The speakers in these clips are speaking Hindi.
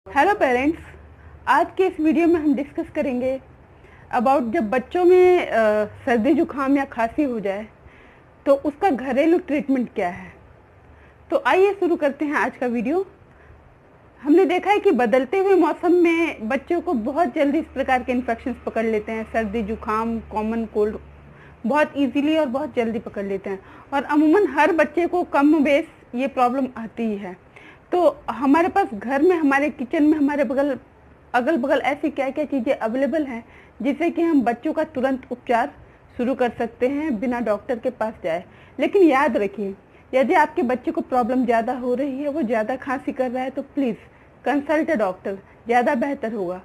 हेलो पेरेंट्स, आज के इस वीडियो में हम डिस्कस करेंगे अबाउट जब बच्चों में सर्दी जुकाम या खांसी हो जाए तो उसका घरेलू ट्रीटमेंट क्या है। तो आइए शुरू करते हैं आज का वीडियो। हमने देखा है कि बदलते हुए मौसम में बच्चों को बहुत जल्दी इस प्रकार के इन्फेक्शंस पकड़ लेते हैं। सर्दी जुकाम, कॉमन कोल्ड बहुत इजीली और बहुत जल्दी पकड़ लेते हैं और अमूमन हर बच्चे को कम बेस ये प्रॉब्लम आती ही है। तो हमारे पास घर में, हमारे किचन में, हमारे अगल बगल ऐसी क्या क्या चीज़ें अवेलेबल हैं जिससे कि हम बच्चों का तुरंत उपचार शुरू कर सकते हैं बिना डॉक्टर के पास जाए। लेकिन याद रखिए, यदि आपके बच्चे को प्रॉब्लम ज़्यादा हो रही है, वो ज़्यादा खांसी कर रहा है, तो प्लीज़ कंसल्ट अ डॉक्टर, ज़्यादा बेहतर होगा।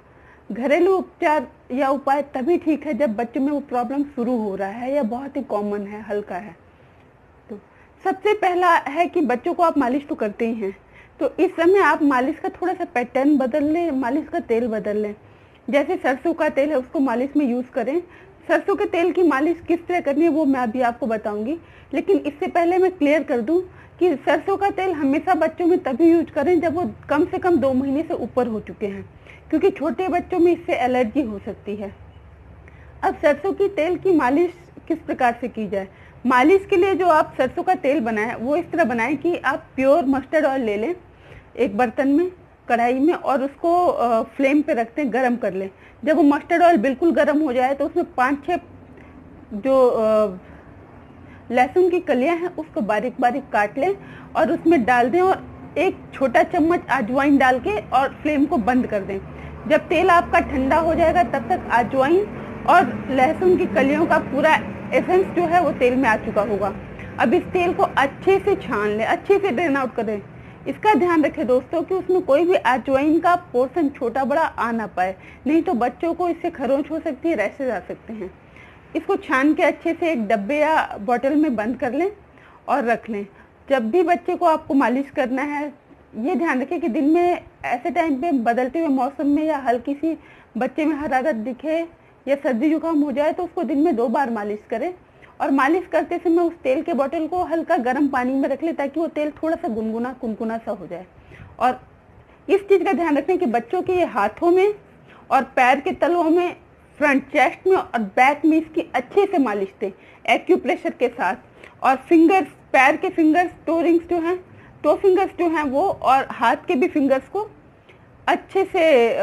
घरेलू उपचार या उपाय तभी ठीक है जब बच्चों में वो प्रॉब्लम शुरू हो रहा है या बहुत ही कॉमन है, हल्का है। तो सबसे पहला है कि बच्चों को आप मालिश तो करते ही हैं, तो इस समय आप मालिश का थोड़ा सा पैटर्न बदल लें, मालिश का तेल बदल लें। जैसे सरसों का तेल है उसको मालिश में यूज़ करें। सरसों के तेल की मालिश किस तरह करनी है वो मैं अभी आपको बताऊंगी, लेकिन इससे पहले मैं क्लियर कर दूं कि सरसों का तेल हमेशा बच्चों में तभी यूज करें जब वो कम से कम 2 महीने से ऊपर हो चुके हैं, क्योंकि छोटे बच्चों में इससे एलर्जी हो सकती है। अब सरसों की तेल की मालिश किस प्रकार से की जाए। मालिश के लिए जो आप सरसों का तेल बनाएं वो इस तरह बनाएं कि आप प्योर मस्टर्ड ऑयल ले लें एक बर्तन में, कढ़ाई में, और उसको फ्लेम पे रखते हैं, गरम कर लें। जब वो मस्टर्ड ऑयल बिल्कुल गरम हो जाए तो उसमें 5-6 जो लहसुन की कलियां हैं उसको बारीक बारीक काट लें और उसमें डाल दें और एक छोटा चम्मच अजवाइन डाल के और फ्लेम को बंद कर दें। जब तेल आपका ठंडा हो जाएगा तब तक अजवाइन और लहसुन की कलियों का पूरा एसेंस जो है वो तेल में आ चुका होगा। अब इस तेल को अच्छे से छान लें, अच्छे से ड्रेन आउट करें। इसका ध्यान रखें दोस्तों कि उसमें कोई भी अजवाइन का पोर्शन छोटा बड़ा आ ना पाए, नहीं तो बच्चों को इससे खरोंच हो सकती है, रैशेज आ सकते हैं। इसको छान के अच्छे से एक डब्बे या बॉटल में बंद कर लें और रख लें। जब भी बच्चे को आपको मालिश करना है, ये ध्यान रखें कि दिन में ऐसे टाइम पे बदलते हुए मौसम में या हल्की सी बच्चे में हरारत दिखे या सर्दी जुकाम हो जाए तो उसको दिन में 2 बार मालिश करें। और मालिश करते समय उस तेल के बोतल को हल्का गर्म पानी में रख ले ताकि वो तेल थोड़ा सा गुनगुना कुनकुना सा हो जाए। और इस चीज़ का ध्यान रखें कि बच्चों के ये हाथों में और पैर के तलवों में, फ्रंट चेस्ट में और बैक में इसकी अच्छे से मालिश दें एक्यूप्रेशर के साथ। और फिंगर्स, पैर के फिंगर्स, टो रिंग्स जो हैं, टो फिंगर्स जो हैं वो, और हाथ के भी फिंगर्स को अच्छे से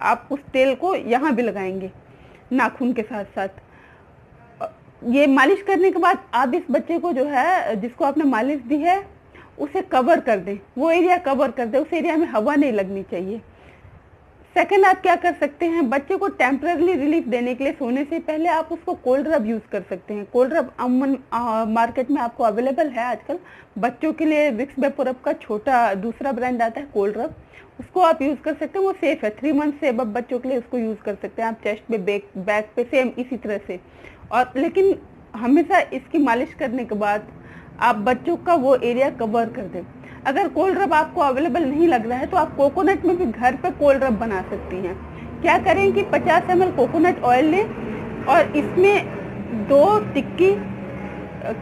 आप उस तेल को यहाँ भी लगाएंगे नाखून के साथ साथ। ये मालिश करने के बाद आप इस बच्चे को जो है, जिसको आपने मालिश दी है, उसे कवर कर दें, वो एरिया कवर कर दें, उस एरिया में हवा नहीं लगनी चाहिए। सेकंड, आप क्या कर सकते हैं, बच्चे को टेम्पररी रिलीफ देने के लिए सोने से पहले आप उसको कोल्ड रब यूज कर सकते हैं। कोल्ड रब अमूमन मार्केट में आपको अवेलेबल है आजकल। बच्चों के लिए विक्स वेपोरब का छोटा दूसरा ब्रांड आता है कोल्ड रब, उसको आप यूज कर सकते हैं, वो सेफ है। 3 मंथ से अब बच्चों के लिए उसको यूज कर सकते हैं आप, चेस्ट पे, बैक पे, सेम इसी तरह से। और लेकिन हमेशा इसकी मालिश करने के बाद आप बच्चों का वो एरिया कवर कर दें। अगर कोल्ड रब आपको अवेलेबल नहीं लग रहा है तो आप कोकोनट में भी घर पे कोल्ड रब बना सकती हैं। क्या करें कि 50 ml कोकोनट ऑयल लें और इसमें 2 टिक्की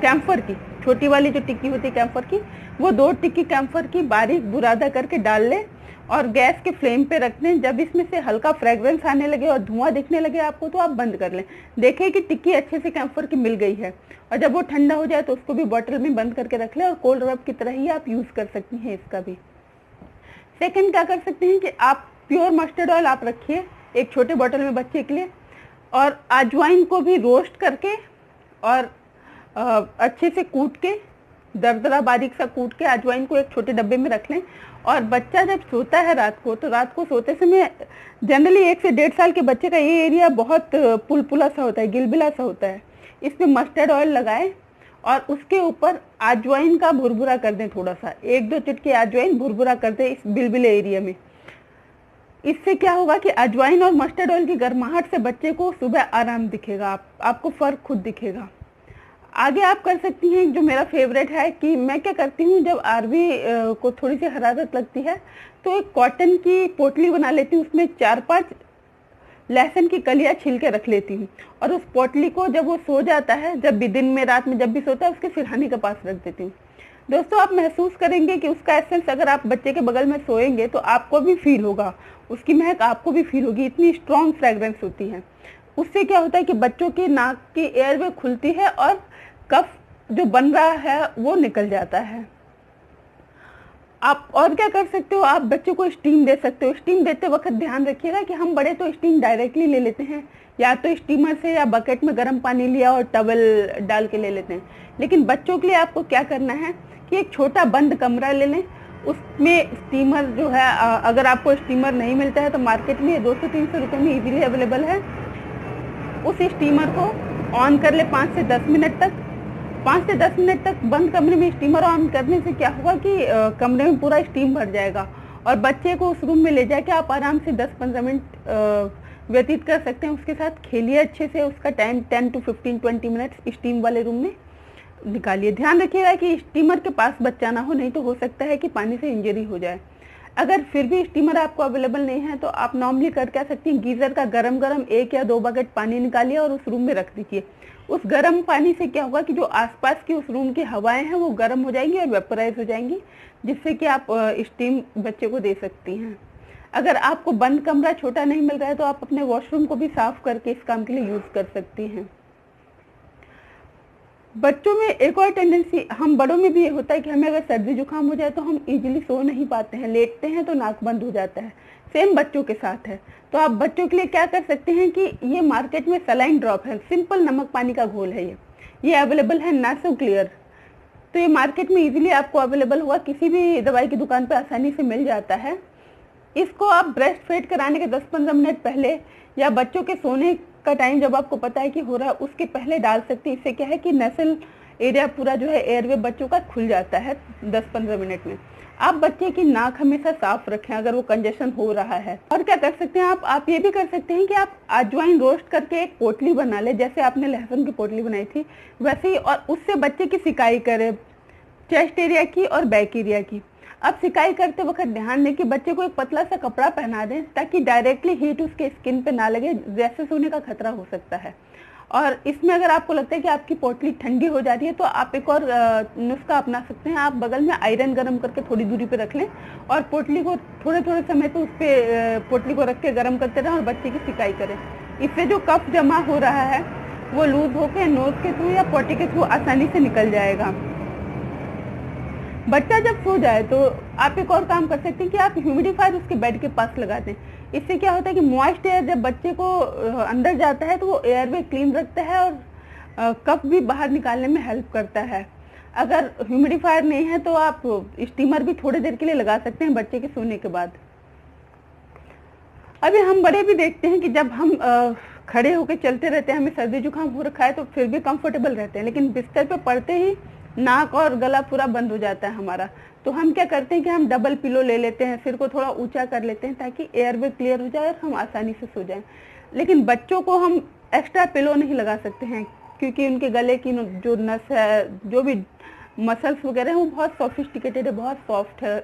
कैम्फर की, छोटी वाली जो टिक्की होती है कैम्फर की, वो 2 टिक्की कैम्फर की बारीक बुरादा करके डाल लें और गैस के फ्लेम पे रख दें। जब इसमें से हल्का फ्रेग्रेंस आने लगे और धुआं दिखने लगे आपको तो आप बंद कर लें। देखें कि टिक्की अच्छे से कैम्फर की मिल गई है और जब वो ठंडा हो जाए तो उसको भी बॉटल में बंद करके रख लें और कोल्ड रब की तरह ही आप यूज कर सकती हैं इसका भी। सेकंड, क्या कर सकते हैं कि आप प्योर मस्टर्ड ऑयल आप रखिए एक छोटे बॉटल में बच्चे के लिए, और अजवाइन को भी रोस्ट करके और अच्छे से कूट के, दरदरा बारीक सा कूट के अजवाइन को एक छोटे डब्बे में रख लें। और बच्चा जब सोता है रात को, तो रात को सोते समय जनरली 1 से 1.5 साल के बच्चे का ये एरिया बहुत पुलपुला सा होता है, गिलबिला सा होता है। इसमें मस्टर्ड ऑयल लगाएं और उसके ऊपर अजवाइन का भुरभुरा कर दें, थोड़ा सा 1-2 चुटकी अजवाइन भुरभुरा कर दें इस बिलबिले एरिया में। इससे क्या होगा कि अजवाइन और मस्टर्ड ऑयल की गर्माहट से बच्चे को सुबह आराम दिखेगा, आपको फर्क खुद दिखेगा। आगे आप कर सकती हैं, जो मेरा फेवरेट है, कि मैं क्या करती हूँ जब आरवी को थोड़ी सी हरारत लगती है तो एक कॉटन की पोटली बना लेती हूँ, उसमें 4-5 लहसुन की कलियां छील के रख लेती हूँ और उस पोटली को जब वो सो जाता है, जब भी दिन में, रात में जब भी सोता है, उसके सिरहाने के पास रख देती हूँ। दोस्तों आप महसूस करेंगे कि उसका एसेंस अगर आप बच्चे के बगल में सोएंगे तो आपको भी फील होगा, उसकी महक आपको भी फील होगी, इतनी स्ट्रॉन्ग फ्रेग्रेंस होती है। उससे क्या होता है कि बच्चों की नाक की एयरवे खुलती है और कफ जो बन रहा है वो निकल जाता है। आप और क्या कर सकते हो, आप बच्चों को स्टीम दे सकते हो। स्टीम देते वक्त ध्यान रखिएगा कि हम बड़े तो स्टीम डायरेक्टली ले लेते हैं, या तो स्टीमर से या बकेट में गर्म पानी लिया और टवल डाल के ले लेते हैं। लेकिन बच्चों के लिए आपको क्या करना है कि एक छोटा बंद कमरा ले लें, उसमें स्टीमर जो है, अगर आपको स्टीमर नहीं मिलता है तो मार्केट में 200-300 रुपये में इजीली अवेलेबल है। उस स्टीमर को ऑन कर ले 5 से 10 मिनट तक। 5 से 10 मिनट तक बंद कमरे में स्टीमर ऑन करने से क्या होगा कि कमरे में पूरा स्टीम भर जाएगा और बच्चे को उस रूम में ले जाके आप आराम से 10-15 मिनट व्यतीत कर सकते हैं। उसके साथ खेलिए अच्छे से, उसका टाइम 10 to 15-20 मिनट स्टीम वाले रूम में निकालिए। ध्यान रखिएगा कि स्टीमर के पास बच्चा ना हो, नहीं तो हो सकता है कि पानी से इंजरी हो जाए। अगर फिर भी स्टीमर आपको अवेलेबल नहीं है तो आप नॉर्मली कर क्या सकती हैं, गीजर का गरम 1 या 2 बकेट पानी निकालिए और उस रूम में रख दीजिए। उस गर्म पानी से क्या होगा कि जो आसपास की उस रूम की हवाएं हैं वो गर्म हो जाएंगी और वेपोराइज हो जाएंगी, जिससे कि आप स्टीम बच्चे को दे सकती हैं। अगर आपको बंद कमरा छोटा नहीं मिल रहा है तो आप अपने वॉशरूम को भी साफ करके इस काम के लिए यूज कर सकती हैं। बच्चों में एक और टेंडेंसी, हम बड़ों में भी ये होता है कि हमें अगर सर्दी जुकाम हो जाए तो हम इजीली सो नहीं पाते हैं, लेटते हैं तो नाक बंद हो जाता है। सेम बच्चों के साथ है। तो आप बच्चों के लिए क्या कर सकते हैं कि ये मार्केट में सलाइन ड्रॉप है, सिंपल नमक पानी का घोल है, ये अवेलेबल है नासो क्लियर। तो ये मार्केट में इजीली आपको अवेलेबल हुआ, किसी भी दवाई की दुकान पर आसानी से मिल जाता है। इसको आप ब्रेस्ट फीड कराने के 10-15 मिनट पहले या बच्चों के सोने का टाइम जब आपको पता है कि हो रहा है उसके पहले डाल सकते हैं। इससे क्या है कि नसल एरिया पूरा जो है एयरवे बच्चों का खुल जाता है 10-15 मिनट में। आप बच्चे की नाक हमेशा साफ रखें अगर वो कंजेशन हो रहा है। और क्या कर सकते हैं आप ये भी कर सकते हैं कि आप अजवाइन रोस्ट करके एक पोटली बना ले, जैसे आपने लहसुन की पोटली बनाई थी वैसे ही, और उससे बच्चे की सिकाई करें, चेस्ट एरिया की और बैक एरिया की। अब सिकाई करते वक्त ध्यान दें कि बच्चे को एक पतला सा कपड़ा पहना दें ताकि डायरेक्टली हीट उसके स्किन पे ना लगे, जैसे सोने का खतरा हो सकता है। और इसमें अगर आपको लगता है कि आपकी पोटली ठंडी हो जा रही है तो आप एक और नुस्खा अपना सकते हैं। आप बगल में आयरन गर्म करके थोड़ी दूरी पे रख लें और पोटली को थोड़े थोड़े समय तो उस पर पोटली को रख के गर्म करते रहें और बच्चे की सिकाई करें। इससे जो कफ जमा हो रहा है वो लूज होकर नोज के थ्रू या पोटी के थ्रू आसानी से निकल जाएगा। बच्चा जब सो जाए तो आप एक और काम कर सकते हैं कि आप ह्यूमिडिफायर उसके बेड के पास लगा दें। इससे क्या होता है कि मॉइस्ट एयर जब बच्चे को अंदर जाता है तो वो एयरवे क्लीन रखता है और कफ भी बाहर निकालने में हेल्प करता है। अगर ह्यूमिडिफायर नहीं है तो आप स्टीमर भी थोड़ी देर के लिए लगा सकते हैं बच्चे के सोने के बाद। अभी हम बड़े भी देखते हैं कि जब हम खड़े होकर चलते रहते हैं, हमें सर्दी जुकाम हो रखा है तो फिर भी कंफर्टेबल रहते हैं, लेकिन बिस्तर पे पड़ते ही नाक और गला पूरा बंद हो जाता है हमारा। तो हम क्या करते हैं कि हम डबल पिलो ले लेते हैं, सिर को थोड़ा ऊंचा कर लेते हैं ताकि एयरवे क्लियर हो जाए और हम आसानी से सो जाएं। लेकिन बच्चों को हम एक्स्ट्रा पिलो नहीं लगा सकते हैं क्योंकि उनके गले की जो नस है, जो भी मसल्स वगैरह हैं वो बहुत सोफिस्टिकेटेड है, बहुत सॉफ्ट है।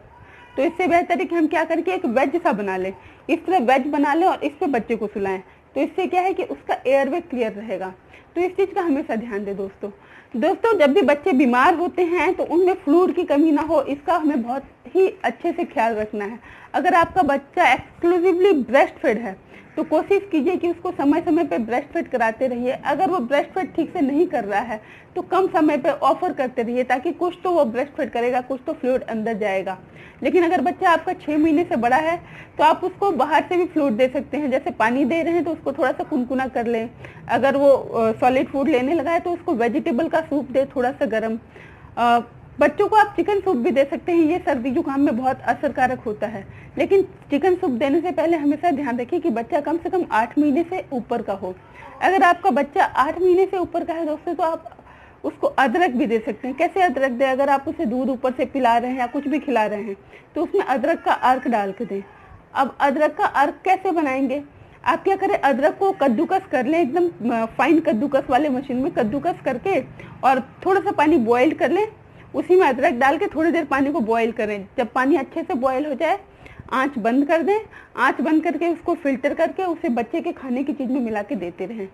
तो इससे बेहतर है कि हम क्या करें कि एक वेज सा बना लें, इस तरह वेज बना लें और इस पर बच्चे को सुलाएं। तो इससे क्या है कि उसका एयरवे क्लियर रहेगा। तो इस चीज़ का हमेशा ध्यान दें दोस्तों। जब भी बच्चे बीमार होते हैं तो उनमें फ्लूइड की कमी ना हो, इसका हमें बहुत ही अच्छे से ख्याल रखना है। अगर आपका बच्चा एक्सक्लूसिवली ब्रेस्ट फेड है तो कोशिश कीजिए कि उसको समय समय पे ब्रेस्ट फीड कराते रहिए। अगर वो ब्रेस्ट फीड ठीक से नहीं कर रहा है तो कम समय पे ऑफर करते रहिए ताकि कुछ तो वो ब्रेस्ट फीड करेगा, कुछ तो फ्लूइड अंदर जाएगा। लेकिन अगर बच्चा आपका 6 महीने से बड़ा है तो आप उसको बाहर से भी फ्लूइड दे सकते हैं। जैसे पानी दे रहे हैं तो उसको थोड़ा सा कुनकुना कर लें। अगर वो सॉलिड फूड लेने लगा है तो उसको वेजिटेबल का सूप दे, थोड़ा सा गर्म। बच्चों को आप चिकन सूप भी दे सकते हैं, ये सर्दी जुकाम में बहुत असरकारक होता है। लेकिन चिकन सूप देने से पहले हमेशा ध्यान रखिए कि बच्चा कम से कम 8 महीने से ऊपर का हो। अगर आपका बच्चा 8 महीने से ऊपर का है दोस्तों तो आप उसको अदरक भी दे सकते हैं। कैसे अदरक दें? अगर आप उसे दूध ऊपर से पिला रहे हैं या कुछ भी खिला रहे हैं तो उसमें अदरक का अर्क डाल के दें। अब अदरक का अर्क कैसे बनाएंगे? आप क्या करें, अदरक को कद्दूकस कर लें, एकदम फाइन कद्दूकस वाले मशीन में कद्दूकस करके और थोड़ा सा पानी बॉइल कर लें, उसी में अदरक डाल के थोड़ी देर पानी को बॉईल करें। जब पानी अच्छे से बॉईल हो जाए आंच बंद कर दें। आंच बंद करके उसको फिल्टर करके उसे बच्चे के खाने की चीज़ में मिला के देते रहें।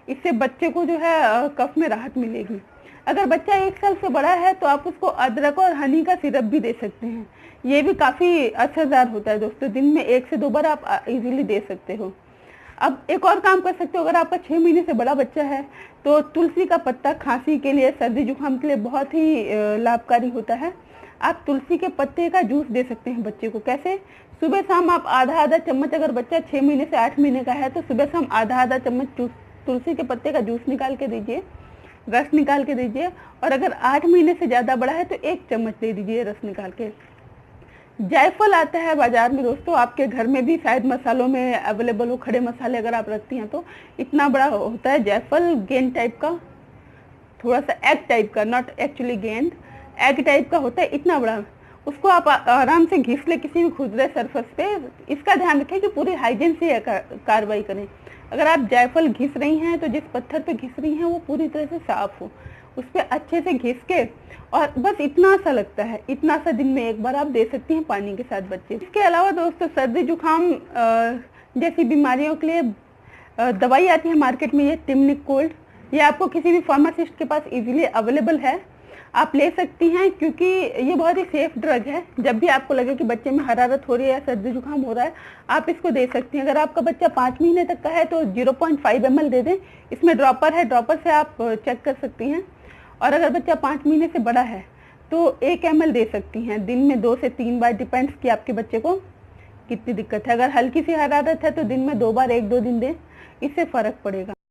इससे बच्चे को जो है कफ में राहत मिलेगी। अगर बच्चा 1 साल से बड़ा है तो आप उसको अदरक और हनी का सिरप भी दे सकते हैं, ये भी काफ़ी असरदार होता है दोस्तों। दिन में 1 से 2 बार आप इजीली दे सकते हो। अब एक और काम कर सकते हो, अगर आपका 6 महीने से बड़ा बच्चा है तो तुलसी का पत्ता खांसी के लिए, सर्दी जुकाम के लिए बहुत ही लाभकारी होता है। आप तुलसी के पत्ते का जूस दे सकते हैं बच्चे को। कैसे? सुबह शाम आप आधा आधा चम्मच, अगर बच्चा 6 महीने से 8 महीने का है तो सुबह शाम आधा आधा चम्मच तुलसी के पत्ते का जूस निकाल के दीजिए, रस निकाल के दीजिए। और अगर 8 महीने से ज़्यादा बड़ा है तो 1 चम्मच दे दीजिए रस निकाल के। जायफल आता है बाजार में दोस्तों, आपके घर में भी शायद मसालों में अवेलेबल हो, खड़े मसाले अगर आप रखती हैं तो। इतना बड़ा होता है जायफल, गेंद टाइप का, थोड़ा सा एग टाइप का, नॉट एक्चुअली गेंद, एग टाइप का होता है, इतना बड़ा। उसको आप आराम से घिस ले किसी भी खुरदरे सरफेस पे। इसका ध्यान रखें कि पूरी हाइजीन से कार्रवाई करें। अगर आप जायफल घिस रही हैं तो जिस पत्थर पे घिस रही हैं वो पूरी तरह से साफ हो, उस पर अच्छे से घिस के, और बस इतना सा लगता है, इतना सा दिन में 1 बार आप दे सकती हैं पानी के साथ बच्चे। इसके अलावा दोस्तों सर्दी जुकाम जैसी बीमारियों के लिए दवाई आती है मार्केट में, ये टिमनिक कोल्ड, ये आपको किसी भी फार्मासिस्ट के पास इजीली अवेलेबल है, आप ले सकती हैं, क्योंकि ये बहुत ही सेफ ड्रग है। जब भी आपको लगे कि बच्चे में हरारत हो रही है या सर्दी जुकाम हो रहा है, आप इसको दे सकती हैं। अगर आपका बच्चा 5 महीने तक का है तो 0.5 ml दे दें, इसमें ड्रॉपर है, ड्रॉपर से आप चेक कर सकती हैं। और अगर बच्चा 5 महीने से बड़ा है तो 1 ml दे सकती हैं, दिन में 2 से 3 बार, डिपेंड्स कि आपके बच्चे को कितनी दिक्कत है। अगर हल्की सी हरारत है तो दिन में 2 बार 1-2 दिन दें, इससे फ़र्क पड़ेगा।